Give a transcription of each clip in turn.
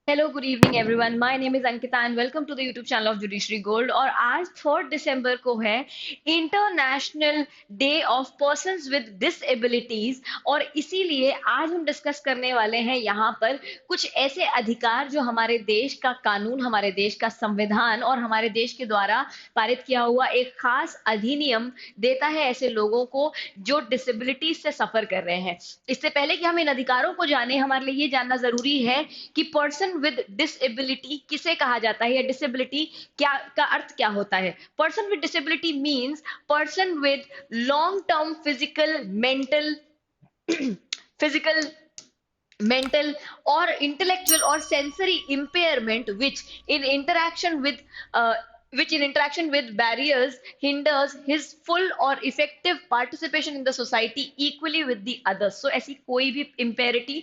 Hello good evening everyone, my name is Ankita and welcome to the YouTube channel of judiciary gold. और आज 3 दिसंबर को है international day of persons with disabilities. और इसीलिए आज हम डिस्कस करने वाले हैं यहाँ पर कुछ ऐसे अधिकार जो हमारे देश का कानून, हमारे देश का संविधान और हमारे देश के द्वारा पारित किया हुआ एक खास अधिनियम देता है ऐसे लोगों को जो डिसेबिलिटीज से सफर कर रहे हैं। इससे पहले कि हम इन अधिकारों को जाने, हमारे लिए ये जानना जरूरी है कि पर्सन विद डिसेबिलिटी किसे कहा जाता है या डिसेबिलिटी क्या का अर्थ क्या होता है। Person with disability means person with long term physical mental or intellectual or sensory impairment uh, which in interaction with barriers hinders his full or effective participation in the society equally with the others। so ऐसी कोई भी इम्पेरिटी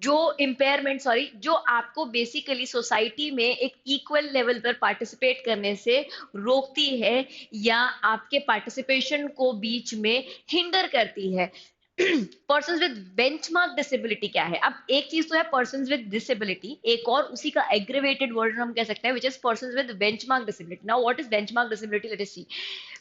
जो impairment sorry जो आपको basically society में एक equal level पर participate करने से रोकती है या आपके पार्टिसिपेशन को बीच में हिंडर करती है। पर्सन विद बेंचमार्क डिसेबिलिटी क्या है? अब एक चीज तो है पर्सन विद डिसेबिलिटी, एक और उसी का एग्रीवेटेड वर्जन हम कह सकते हैं which is person with benchmark disability. Now what is benchmark disability? Let us see.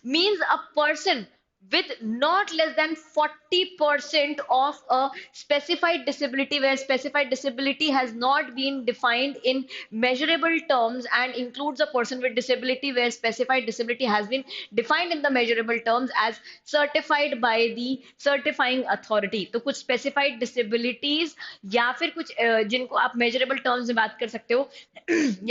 Means a person with not less than 40% of a specified disability, where specified disability has not been defined in measurable terms, and includes a person with disability where specified disability has been defined in the measurable terms as certified by the certifying authority। तो कुछ specified disabilities या फिर कुछ जिनको आप measurable terms में बात कर सकते हो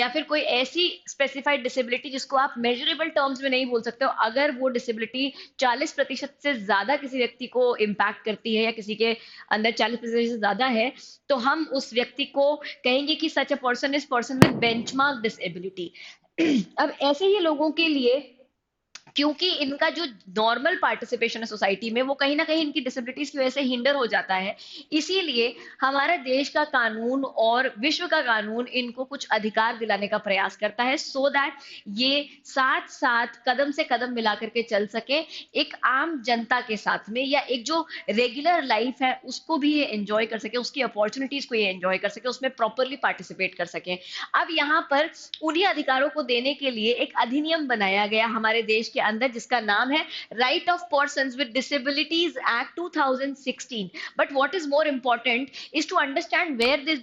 या फिर कोई ऐसी स्पेसिफाइड डिसेबिलिटी जिसको आप मेजरेबल टर्म्स में नहीं बोल सकते हो, अगर वो डिसेबिलिटी 40% से ज्यादा किसी व्यक्ति को इम्पैक्ट करती है या किसी के अंदर 40% से ज्यादा है, तो हम उस व्यक्ति को कहेंगे कि such a person is person with benchmark disability. अब ऐसे ही लोगों के लिए, क्योंकि इनका जो नॉर्मल पार्टिसिपेशन है सोसाइटी में वो कहीं ना कहीं इनकी डिसेबिलिटीज की वजह से हिंडर हो जाता है, इसीलिए हमारा देश का कानून और विश्व का कानून इनको कुछ अधिकार दिलाने का प्रयास करता है, सो दैट ये साथ साथ कदम से कदम मिला करके चल सके एक आम जनता के साथ में, या एक जो रेगुलर लाइफ है उसको भी ये एंजॉय कर सके, उसकी अपॉर्चुनिटीज को ये एंजॉय कर सके, उसमें प्रॉपरली पार्टिसिपेट कर सके। अब यहाँ पर उन्हीं अधिकारों को देने के लिए एक अधिनियम बनाया गया हमारे देश के अंदर जिसका नाम है right of persons with disabilities act 2016। But what is more important is to understand where this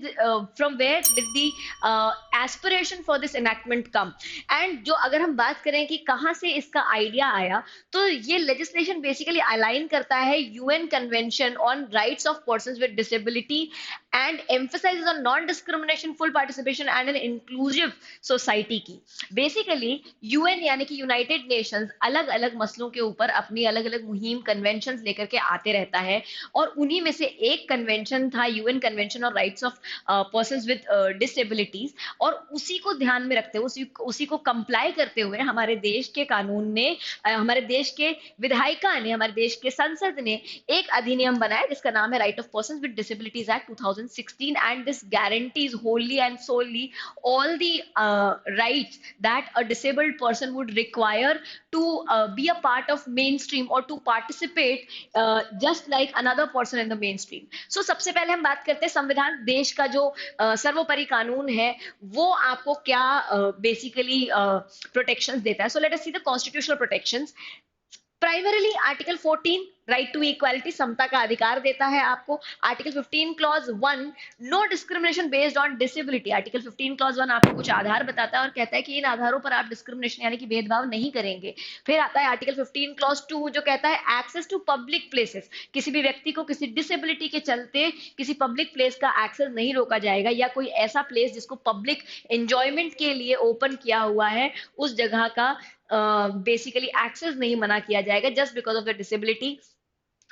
from where did the aspiration for this enactment come. And जो अगर हम बात करें कि कहाँ से इसका आइडिया आया, तो ये लेजिस्लेशन बेसिकली अलाइन करता है UN convention on rights of persons with disability and emphasizes on non-discrimination, full participation and an inclusive society की। बेसिकली यूएन यानी कि यूनाइटेड नेशंस अलग अलग मसलों के ऊपर अपनी अलग अलग मुहिम कन्वेंशन लेकर के आते रहता है, और उन्हीं में से एक कन्वेंशन था यूएन कन्वेंशन और rights of persons with disabilities. और उसी को ध्यान में रखते हुए, उसी को कंप्लाई करते हुए हमारे देश के कानून ने, हमारे देश के विधायिका ने, हमारे देश के संसद ने एक अधिनियम बनाया जिसका नाम है right of persons with disabilities act 2016। And this guarantees wholly and solely all the rights that a disabled person would require to be a part of mainstream or to participate just like another person in the mainstream। so सबसे पहले हम बात करते हैं संविधान, देश का जो सर्वोपरि कानून है वो आपको क्या बेसिकली प्रोटेक्शंस देता है। So let us see the constitutional protections. Primarily article 14 right to equality, समता का अधिकार देता है आपको। Article 15 clause 1 no discrimination based on disability. Article 15 clause 1 आपको कुछ आधार बताता है और कहता है कि इन आधारों पर आप डिस्क्रिमिनेशन यानी कि भेदभाव नहीं करेंगे। फिर आता है आर्टिकल 15 क्लॉज 2 जो कहता है एक्सेस टू पब्लिक प्लेसेस, किसी भी व्यक्ति को किसी डिसेबिलिटी के चलते किसी पब्लिक प्लेस का एक्सेस नहीं रोका जाएगा, या कोई ऐसा प्लेस जिसको पब्लिक एंजॉयमेंट के लिए ओपन किया हुआ है उस जगह का बेसिकली एक्सेस नहीं मना किया जाएगा just because of the disability.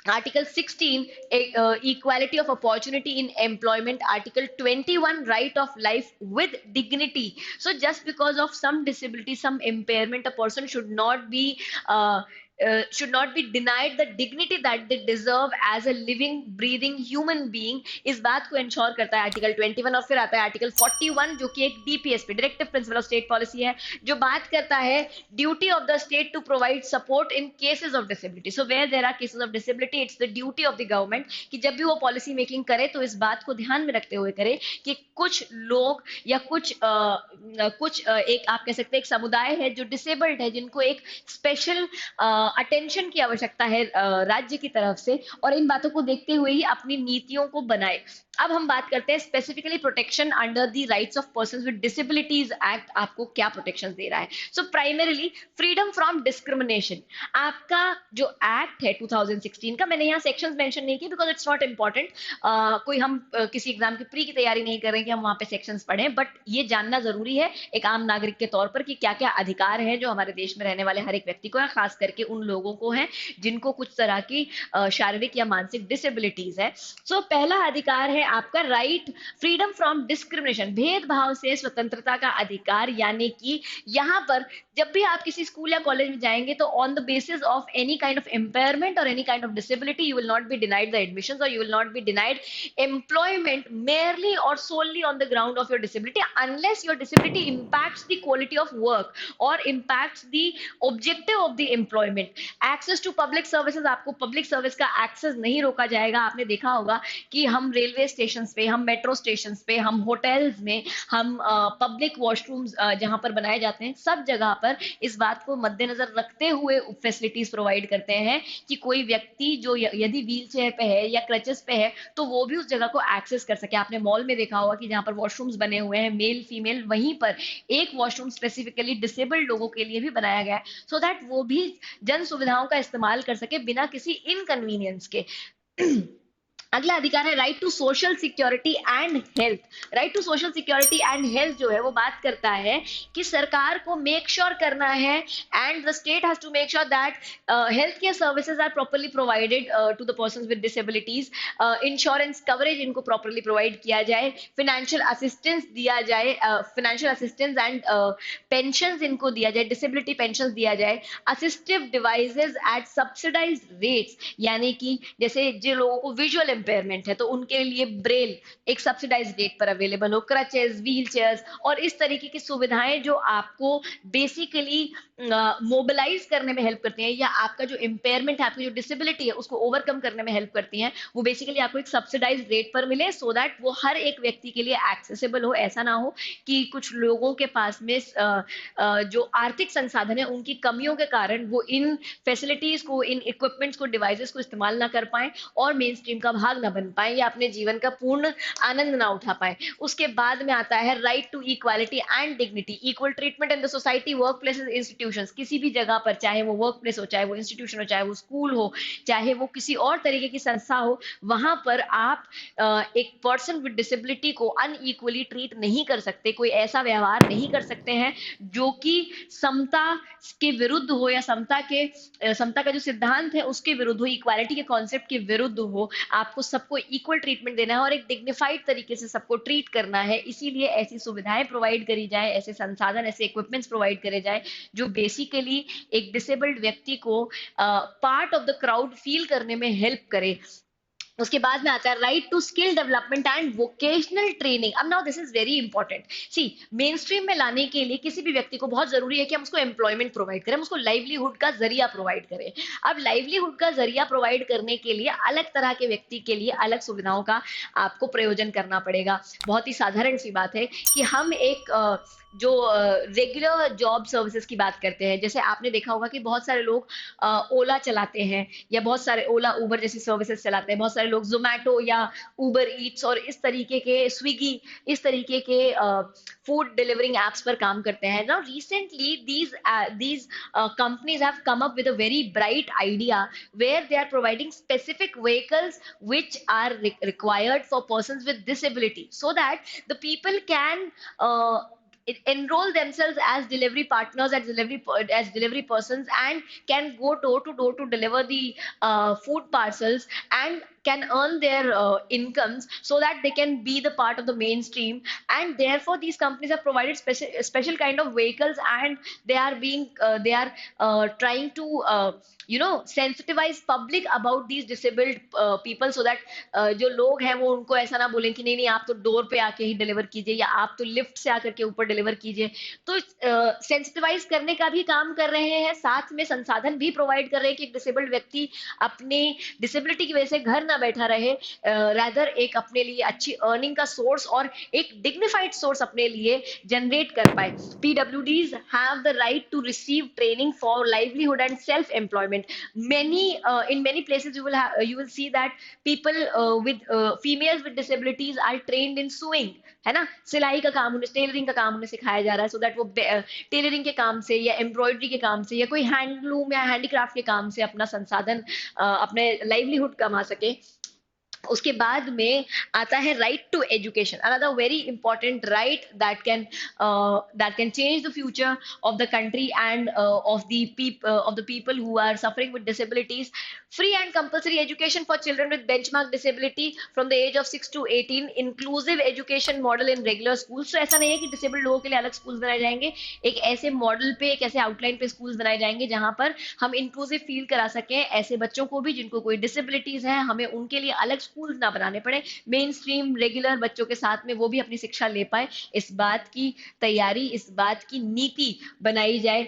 Article 16, equality of opportunity in employment. Article 21, right of life with dignity. So just because of some disability, some impairment, a person should not be should not be denied the dignity that they deserve as a living breathing human being. इस बात को ensure करता है article 21। और फिर आता है article 41 जो कि एक DPSP directive principle of state policy है, जो बात करता है duty of the state to provide support in cases of disability. So where there are cases of disability, it's the duty of the government कि जब भी वो पॉलिसी मेकिंग करे तो इस बात को ध्यान में रखते हुए करे कि कुछ लोग या कुछ एक आप कह सकते हैं एक समुदाय है जो डिसेबल्ड है, जिनको एक स्पेशल अटेंशन की आवश्यकता है राज्य की तरफ से, और इन बातों को देखते हुए ही अपनी नीतियों को बनाए। अब हम बात करते हैं specifically protection under the rights of persons with disabilities act आपको क्या प्रोटेक्शन दे रहा है। सो प्राइमरीली फ्रीडम फ्रॉम डिस्क्रिमिनेशन। आपका जो एक्ट है 2016 का, मैंने यहाँ सेक्शंस मेंशन नहीं किए बिकॉज इट्स नॉट इंपॉर्टेंट, कोई हम किसी एग्जाम की प्री की तैयारी नहीं कर रहे हैं कि हम वहां पे सेक्शंस पढ़ें, बट ये जानना जरूरी है एक आम नागरिक के तौर पर कि क्या क्या अधिकार है जो हमारे देश में रहने वाले हर एक व्यक्ति को है, खास करके उन लोगों को है जिनको कुछ तरह की शारीरिक या मानसिक डिसेबिलिटीज है। सो पहला अधिकार है आपका राइट फ्रीडम फ्रॉम डिस्क्रिमिनेशन, भेदभाव से स्वतंत्रता का अधिकार, यानी कि यहां पर जब भी आप किसी स्कूल या कॉलेज में जाएंगे तो on the basis of any kind of impairment और any kind of disability you will not be denied the admissions और you will not be denied employment merely or solely on the ground of your disability unless your disability impacts the quality of work or impacts the objective of the employment. Access to public services, आपको public service का access नहीं रोका जाएगा। आपने देखा होगा कि हम रेलवे स्टेशन पे, हम मेट्रो स्टेशन पे, हम होटल्स में, हम पब्लिक वॉशरूम्स जहां पर बनाए जाते हैं, सब जगह पर इस बात को मद्देनजर रखते हुए फैसिलिटीज प्रोवाइड करते हैं कि कोई व्यक्ति जो यदि व्हील चेयर पे है या क्रचेस पे है तो वो भी उस जगह को एक्सेस कर सके। आपने मॉल में देखा होगा कि जहां पर वॉशरूम्स बने हुए हैं मेल फीमेल, वहीं पर एक वॉशरूम स्पेसिफिकली डिसेबल्ड लोगों के लिए भी बनाया गया है सो दैट वो भी जन सुविधाओं का इस्तेमाल कर सके बिना किसी इनकन्वीनियंस के। अगला अधिकार है right to social security and health. Right to social security and health जो है वो बात करता है कि सरकार को मेक श्योर करना है and the state has to make sure that health care services are properly provided to the persons with disabilities, insurance coverage इनको प्रॉपर्ली प्रोवाइड किया जाए, फाइनेंशियल असिस्टेंस दिया जाए, फाइनेंशियल असिस्टेंस एंड पेंशन इनको दिया जाए, डिसेबिलिटी पेंशन दिया जाए, assistive devices at subsidised rates, यानी कि जैसे जो लोगों को विजुअल इम्पेयरमेंट है तो उनके लिए ब्रेल एक सब्सिडाइज रेट पर अवेलेबल हो, क्रचेस, व्हील चेयर्स और इस तरीके की सुविधाएं जो आपको बेसिकली मोबिलाइज करने में हेल्प करती हैं या आपका जो इम्पेयरमेंट है, आपकी जो डिसेबिलिटी है उसको ओवरकम करने में हेल्प करती हैं, वो बेसिकली आपको एक सब्सिडाइज रेट पर मिले सो दैट वो हर एक व्यक्ति के लिए एक्सेसिबल हो। ऐसा ना हो कि कुछ लोगों के पास में जो आर्थिक संसाधन है उनकी कमियों के कारण वो इन फैसिलिटीज को, इन इक्विपमेंट्स को, डिवाइसेस को इस्तेमाल ना कर पाए और मेन स्ट्रीम का भाग ना बन पाए या अपने जीवन का पूर्ण आनंद ना उठा पाए। उसके बाद में आता है right to equality and dignity, equal treatment in the society, work places, institutions, किसी भी जगह पर, चाहे वो वर्क प्लेस हो, चाहे वो इंस्टीट्यूशन हो, चाहे वो स्कूल हो, चाहे वो किसी और तरीके की संस्था हो, वहां पर आप एक पर्सन विद डिसेबिलिटी को अनइक्वली ट्रीट नहीं कर सकते, कोई ऐसा व्यवहार नहीं कर सकते हैं जो कि समता के विरुद्ध हो या समता का जो सिद्धांत है उसके विरुद्ध हो, इक्वालिटी के कॉन्सेप्ट के विरुद्ध हो। आपको सबको इक्वल ट्रीटमेंट देना है और एक डिग्निफाइड तरीके से सबको ट्रीट करना है, इसीलिए ऐसी सुविधाएं प्रोवाइड करी जाए, ऐसे संसाधन, ऐसे इक्विपमेंट्स प्रोवाइड करे जाए जो बेसिकली एक डिसेबल्ड व्यक्ति को part of the crowd feel करने में हेल्प करे। उसके बाद में आता है right to skill development and vocational training. अब now this is very important, see mainstream में लाने के लिए किसी भी व्यक्ति को बहुत जरूरी है कि हम उसको एम्प्लॉयमेंट प्रोवाइड करें, हम उसको लाइवलीहुड का जरिया प्रोवाइड करें। अब लाइवलीहुड का जरिया प्रोवाइड करने के लिए अलग तरह के व्यक्ति के लिए अलग सुविधाओं का आपको प्रयोजन करना पड़ेगा। बहुत ही साधारण सी बात है कि हम एक जो रेगुलर जॉब सर्विसेज की बात करते हैं, जैसे आपने देखा होगा कि बहुत सारे लोग ओला चलाते हैं या बहुत सारे ओला उबर जैसी सर्विसेज चलाते हैं, बहुत सारे लोग जोमैटो या उबर ईट्स और इस तरीके के स्विगी, इस तरीके के फूड डिलीवरिंग एप्स पर काम करते हैं। Now recently these companies have come up with a very bright idea where they are providing specific vehicles which are required for persons with disability so that the people can enroll themselves as delivery partners, as delivery persons, and can go door to door to deliver the food parcels and can earn their incomes so that they can be the part of the mainstream. And therefore these companies have provided special kind of vehicles, and they are trying to sensitize public about these disabled people, so that जो लोग हैं वो उनको ऐसा ना बोलें कि नहीं नहीं आप तो डोर पे आके ही डिलीवर कीजिए, या आप तो लिफ्ट से आकर के ऊपर डिलीवर कीजिए। तो सेंसिटिवाइज करने का भी काम कर रहे हैं, साथ में संसाधन भी प्रोवाइड कर रहे हैं कि एक डिसेबल्ड व्यक्ति अपने डिसेबिलिटी की वजह से घर ना बैठा रहे, रादर एक अपने लिए अच्छी अर्निंग का सोर्स और एक डिग्निफाइड सोर्स अपने लिए जनरेट कर पाए। PWDs have the right to receive training for livelihood and self employment. In many places you will see that people with females with disabilities are trained in sewing, है ना, सिलाई का काम उन्हें, टेलरिंग का काम उन्हें सिखाया जा रहा है, सो दैट वो टेलरिंग के काम से या एम्ब्रॉयडरी के काम से या कोई हैंडलूम या हैंडीक्राफ्ट के काम से अपना संसाधन, अपने लाइवलीहुड कमा सके। उसके बाद में आता है right to education, another very important right that can change the future of the country and of the people who are suffering with disabilities. Free and compulsory education for children with benchmark disability from the age of 6 to 18, inclusive education model in regular school. तो ऐसा नहीं है कि disabled लोगों के लिए अलग school बनाए जाएंगे, एक ऐसे मॉडल पे, एक ऐसे आउटलाइन पे स्कूल बनाए जाएंगे जहां पर हम इंक्लूसिव फील करा सकें ऐसे बच्चों को भी जिनको कोई डिसेबिलिटीज है, हमें उनके लिए अलग स्कूल ना बनाने पड़े, मेन स्ट्रीम रेगुलर बच्चों के साथ में वो भी अपनी शिक्षा ले पाए। इस बात की तैयारी, इस बात की नीति बनाई जाए।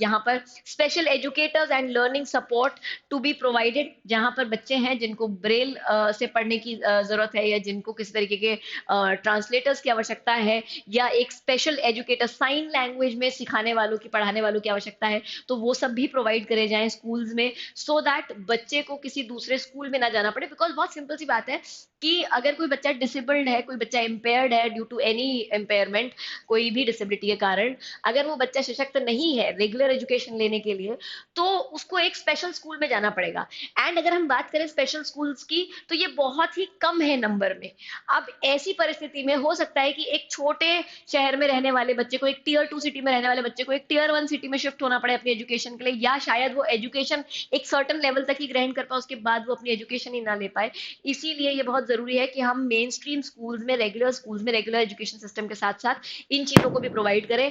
यहाँ पर special educators and learning support to be provided, जहां पर बच्चे हैं जिनको ब्रेल से पढ़ने की जरूरत है, या जिनको किसी तरीके के ट्रांसलेटर्स की आवश्यकता है, या एक स्पेशल एजुकेटर साइन लैंग्वेज में सिखाने वालों की, पढ़ाने वालों की आवश्यकता है, तो वो सब भी प्रोवाइड करे जाएं स्कूल्स में, सो दैट बच्चे को किसी दूसरे स्कूल में ना जाना पड़े। बिकॉज बहुत सिंपल सी बात है कि अगर कोई बच्चा डिसेबल्ड है, कोई बच्चा इम्पेयर्ड है ड्यू टू एनी इम्पेयरमेंट, कोई भी डिसेबिलिटी के कारण, अगर वो बच्चा सशक्त नहीं है रेगुलर एजुकेशन लेने के लिए, तो उसको एक स्पेशल स्कूल में जाना पड़ेगा। एंड अगर हम बात करें स्पेशल स्कूल्स की, तो ये बहुत ही कम है नंबर में। अब ऐसी परिस्थिति में हो सकता है कि एक छोटे शहर में रहने वाले बच्चे को, एक टियर 2 सिटी में रहने वाले बच्चे को एक टियर 1 सिटी में शिफ्ट होना पड़े अपनी एजुकेशन के लिए, या शायद वो एजुकेशन एक सर्टन लेवल तक ही ग्रहण कर पाए, उसके बाद वो अपनी एजुकेशन ही ना ले पाए। इसीलिए ये बहुत जरूरी है कि हम मेन स्ट्रीम स्कूल्स में, रेगुलर एजुकेशन सिस्टम के साथ साथ इन चीजों को भी प्रोवाइड करें।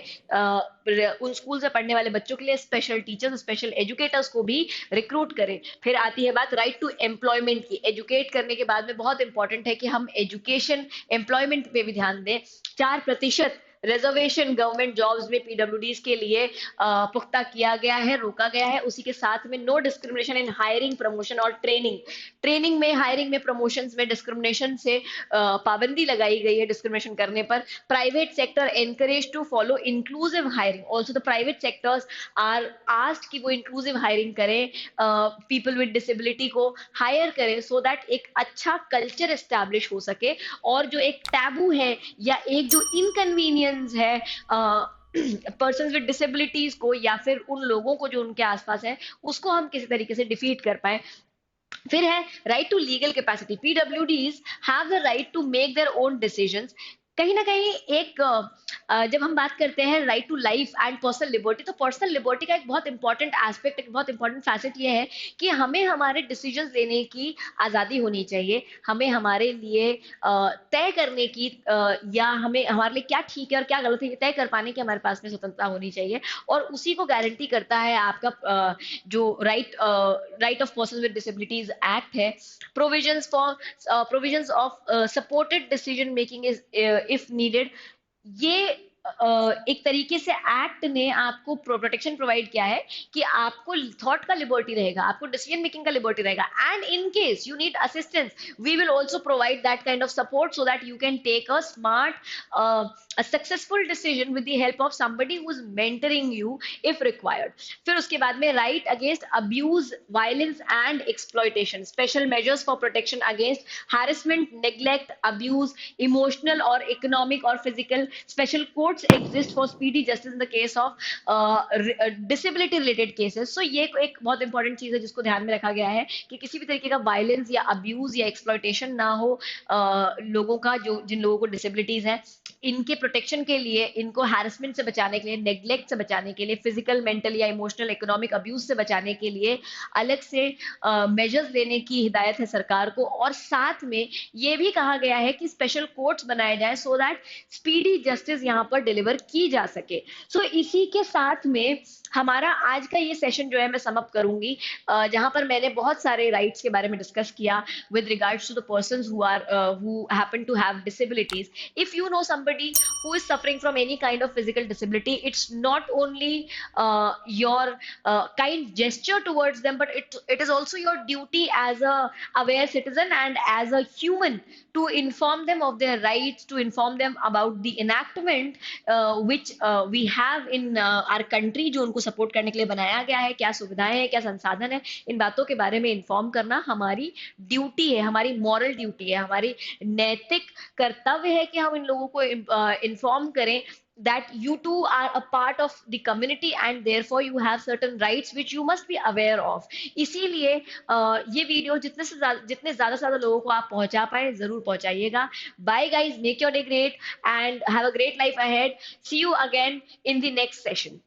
उन स्कूल से पढ़ने वाले बच्चों के लिए स्पेशल टीचर्स, स्पेशल एजुकेटर्स को भी रिक्रूट करें। फिर आती है बात राइट टू एम्प्लॉयमेंट की। एजुकेट करने के बाद में बहुत इंपॉर्टेंट है कि हम एजुकेशन, एम्प्लॉयमेंट पे भी ध्यान दें। 4% रिजर्वेशन गवर्नमेंट जॉब्स में पीडब्ल्यूडीज के लिए पुख्ता किया गया है, रोका गया है। उसी के साथ में no discrimination in hiring, promotion और ट्रेनिंग में, हायरिंग में, प्रमोशंस में डिस्क्रिमिनेशन से पाबंदी लगाई गई है, डिस्क्रिमिनेशन करने पर। Private sector encourage to follow inclusive hiring, also the private sectors are asked कि वो इंक्लूसिव हायरिंग करें, पीपल विद डिसेबिलिटी को हायर करें, सो दैट एक अच्छा कल्चर एस्टैब्लिश हो सके, और जो एक टैबू है या एक जो इनकन्वीनियंस है पर्सन विद डिसेबिलिटीज को, या फिर उन लोगों को जो उनके आसपास है, उसको हम किसी तरीके से डिफीट कर पाए। फिर है right to legal capacity. PWDs have the right to make their own decisions. कहीं ना कहीं एक जब हम बात करते हैं right to life and personal liberty, तो पर्सनल लिबर्टी का एक बहुत इंपॉर्टेंट एस्पेक्ट, एक बहुत इंपॉर्टेंट फैसेट ये है कि हमें हमारे डिसीजंस लेने की आज़ादी होनी चाहिए। हमें हमारे लिए तय करने की या हमें हमारे लिए क्या ठीक है और क्या गलत है, ये तय कर पाने की हमारे पास में स्वतंत्रता होनी चाहिए। और उसी को गारंटी करता है आपका जो right of person with disabilities act है। Provisions of supported decision making is if needed. ये एक तरीके से एक्ट ने आपको प्रोटेक्शन प्रोवाइड किया है कि आपको थॉट का लिबर्टी रहेगा, आपको डिसीजन मेकिंग का लिबर्टी रहेगा, and in case you need assistance we will also provide that kind of support, so that you can take a smart a successful decision with the help of somebody who is mentoring you if required. फिर उसके बाद में right against abuse, violence and exploitation, special measures for protection against harassment, neglect, abuse, emotional or economic or physical, special courts exist for speedy justice in the case of disability related cases. So ये एक बहुत important चीज है जिसको ध्यान में रखा गया है कि किसी भी तरीके का वायलेंस या अब्यूज या एक्सप्लॉयटेशन ना हो लोगों का, जो जिन लोगों को डिसेबिलिटीज हैं, इनके प्रोटेक्शन के लिए, इनको हैरेसमेंट से बचाने के लिए, नेग्लेक्ट से बचाने के लिए, फिजिकल, मेंटल या इमोशनल, इकोनॉमिक अब्यूज से बचाने के लिए अलग से मेजर्स लेने की हिदायत है सरकार को। और साथ में ये भी कहा गया है कि स्पेशल कोर्ट्स बनाए जाएं सो दैट स्पीडी जस्टिस यहाँ पर डिलीवर की जा सके। सो इसी के साथ में हमारा आज का ये सेशन जो है मैं समअप करूंगी, जहां पर मैंने बहुत सारे राइट्स के बारे में डिस्कस किया with regards to the persons who happen to have disabilities. If you know somebody who is suffering from any kind of physical disability, it's not only your kind gesture towards them, but it is also your duty as a aware citizen and as a human to inform them of their rights, to inform them about the enactment which we have in our country, जो उनको support करने के लिए बनाया गया है, क्या सुविधाएं हैं, क्या संसाधन है, इन बातों के बारे में इन्फॉर्म करना हमारी ड्यूटी है, हमारी मॉरल ड्यूटी है, हमारी नैतिक कर्तव्य है कि हम इन लोगों को इन्फॉर्म करें that you too are a part of the community and therefore you have certain rights which you must be aware of. इसीलिए ये वीडियो जितने ज्यादा से ज्यादा लोगों को आप पहुंचा पाए जरूर पहुंचाइएगा। Bye guys, make your day great and have a great life ahead. See you again in the next session.